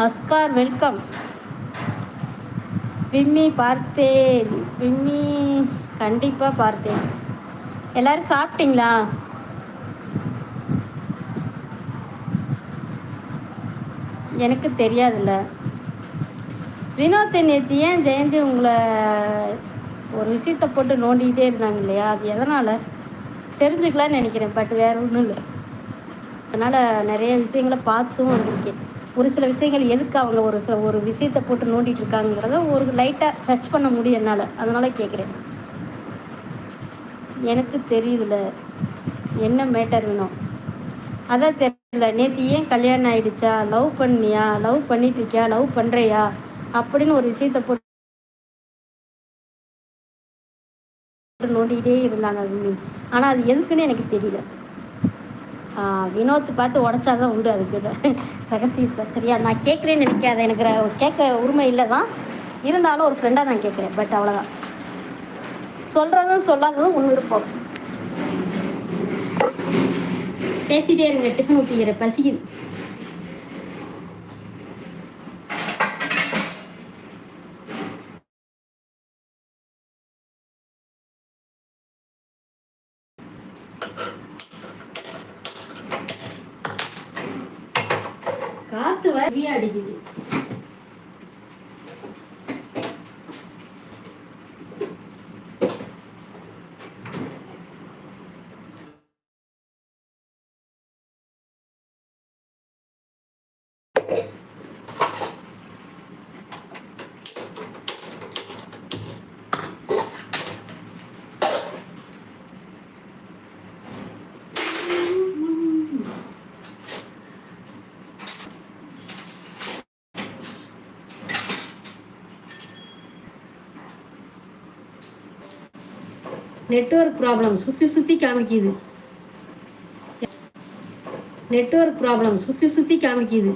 Askar welcome. விம்மி பார்த்தேன். விம்மி கண்டிப்பாக பார்த்தேன். எல்லோரும் சாப்பிட்டீங்களா? எனக்கு தெரியாதுல்ல. வினோத் நேற்று ஏன் ஜெயந்தி உங்களை ஒரு விஷயத்தை போட்டு நோண்டிக்கிட்டே இருந்தாங்க இல்லையா? அது எதனால் தெரிஞ்சுக்கலான்னு நினைக்கிறேன். பட் வேறு ஒன்றும் இல்லை. அதனால் நிறைய விஷயங்களை பார்த்தும் வந்திருக்கேன். ஒரு சில விஷயங்கள் எதுக்கு அவங்க ஒரு விஷயத்தை போட்டு நோண்டிகிட்டு இருக்காங்கிறத ஒரு லைட்டாக டச் பண்ண முடியும் என்னால். அதனால் கேட்குறேன். எனக்கு தெரியுதுல என்ன மேட்டர் வேணும். அதான் தெரியல. நேற்று ஏன் கல்யாணம் ஆகிடுச்சா, லவ் பண்ணியா, லவ் பண்ணிட்டு இருக்கியா, லவ் பண்ணுறியா அப்படின்னு ஒரு விஷயத்தை போட்டு நோண்டிக்கிட்டே இருந்தாங்க. ஆனால் அது எதுக்குன்னு எனக்கு தெரியல. வினோத் பார்த்து உடச்சாதான் உண்டு அதுக்கு ரகசியத்தை. சரியா? நான் கேட்குறேன்னு நினைக்காத. எனக்கு கேட்க உரிமை இல்லை தான். இருந்தாலும் ஒரு ஃப்ரெண்டாக நான் கேட்குறேன். பட் அவ்வளோதான். சொல்கிறதும் சொல்லாததும் உன் விருப்பம். பேசிகிட்டே இருங்க. டிஃபன் ஊற்றிக்கிற பசிக்குது. காற்று வரியா அடிக்குது. நெட்வொர்க் ப்ராப்ளம் சுற்றி சுற்றி காமிக்குது. நெட்வொர்க் ப்ராப்ளம் சுற்றி சுற்றி காமிக்குது.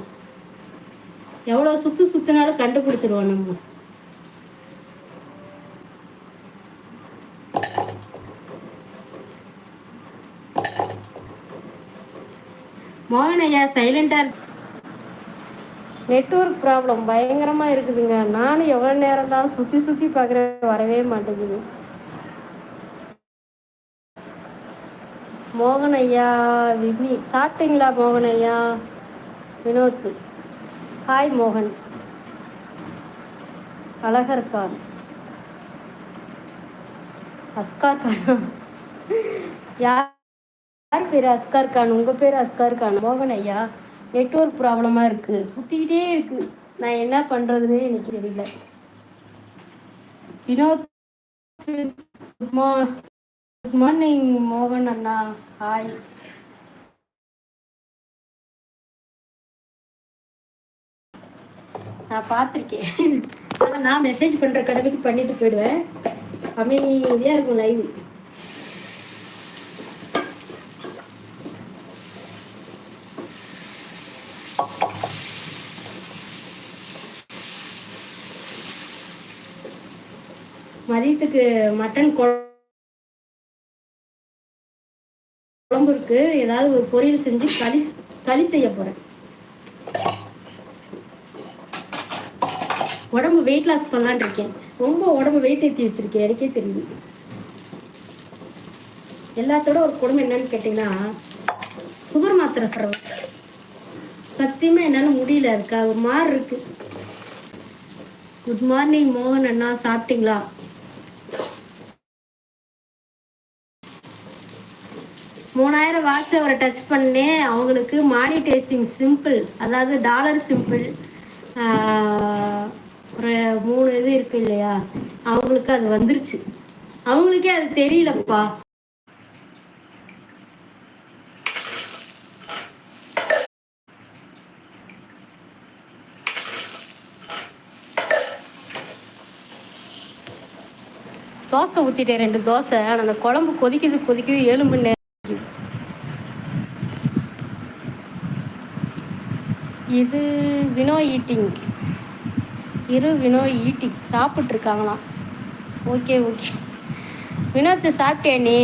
எவ்வளோ சுற்றினாலும் கண்டுபிடிச்சிருவோம் நம்ம. மோகனையா சைலண்டாக. நெட்வொர்க் ப்ராப்ளம் பயங்கரமாக இருக்குதுங்க. நானும் எவ்வளோ நேரம் தான் சுற்றி பார்க்குறேன், வரவே மாட்டேங்குது. மோகனையா, விமி சாப்பிட்டீங்களா? மோகனையா, வினோத், ஹாய் மோகன், அழகர் கான், அஸ்கார் கானா? யார் பேர் அஸ்கார் கான்? உங்கள் பேர் அஸ்கார் கான்? மோகனையா, நெட்வொர்க் ப்ராப்ளமாக இருக்குது, சுற்றிக்கிட்டே இருக்குது. நான் என்ன பண்ணுறதுன்னு எனக்கு தெரியல. வினோத், குட் மார்னிங் மோகன் அண்ணா, ஹாய். நான் பார்த்துருக்கேன். ஆனால் நான் மெசேஜ் பண்ணுற கடமைக்கு பண்ணிட்டு போயிடுவேன். அமைதியாக இருக்கும் லைவ். மதியத்துக்கு மட்டன் குழம்பு இருக்கு. ஏதாவது ஒரு பொரியல் செஞ்சு களி செய்ய போறேன். உடம்பு வெயிட் லாஸ் பண்ணலான் இருக்கேன். ரொம்ப உடம்பு வெயிட் ஏற்றி வச்சிருக்கேன், எனக்கே தெரியுது. எல்லாத்தோட ஒரு குடும்பம் என்னன்னு கேட்டீங்கன்னா, சுகர் மாத்திரை சாப்பிட்றேன். சத்தியமா என்னால முடியல, இருக்கா ஒரு மாதிரி இருக்கு. குட் மார்னிங் மோகன் அண்ணா, சாப்பிட்டீங்களா? $3000 வாட்ச் அவரை டச் பண்ணேன். அவங்களுக்கு மானிட்டைசிங் சிம்பிள், அதாவது டாலர் சிம்பிள் ஒரு 3 இது இருக்கு இல்லையா, அவங்களுக்கு அது வந்துருச்சு. அவங்களுக்கே அது தெரியலப்பா. தோசை ஊற்றிட்டேன், 2 தோசை. ஆனால் அந்த குழம்பு கொதிக்குது 7 மணி நேரம். இது வினோ ஈட்டிங். வினோ ஈட்டிங் சாப்பிட்ருக்காங்களாம். ஓகே. வினோத்து சாப்பிட்டியா நீ?